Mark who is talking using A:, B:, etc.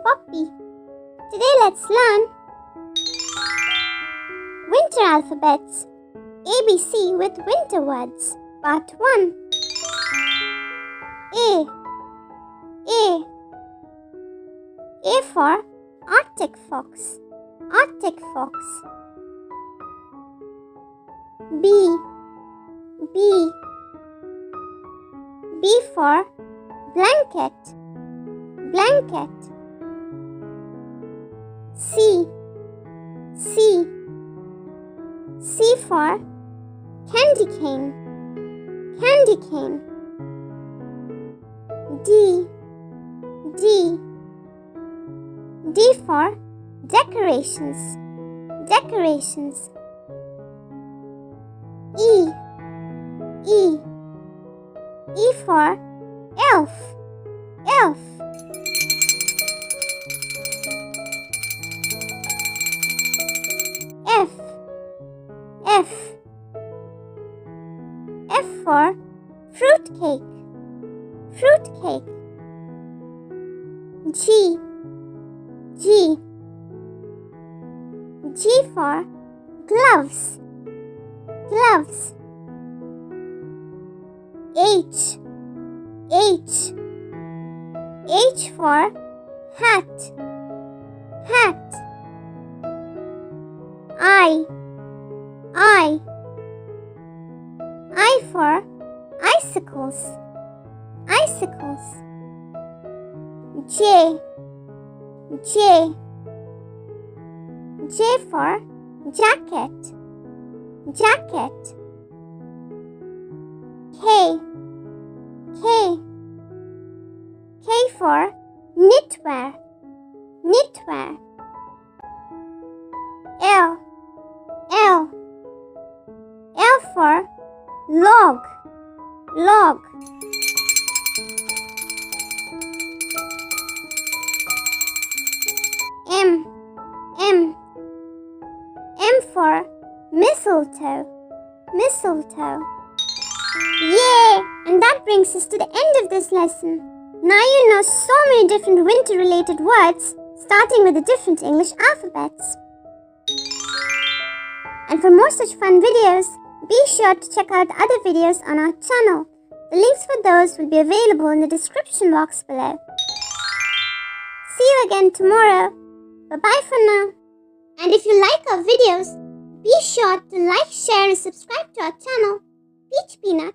A: puppy. Today let's learn winter alphabets. ABC with winter words. Part 1. A. A for Arctic fox. Arctic fox. B. B for blanket. Blanket. C for candy cane. Candy cane. D for decorations. Decorations. E for elf. Elf. F for fruitcake. Fruitcake. G for gloves. Gloves. H for hat. Hat. I for icicles. Icicles. J for jacket. Jacket. K for knitwear. Knitwear. L for log. Log. M for mistletoe. Mistletoe. Yay! And that brings us to the end of this lesson. Now you know so many different winter-related words, starting with the different English alphabets. And for more such fun videos, be sure to check out other videos on our channel. The links for those will be available in the description box below. See you again tomorrow. Bye-bye for now. And if you like our videos, be sure to like, share and subscribe to our channel, Peach Peanut.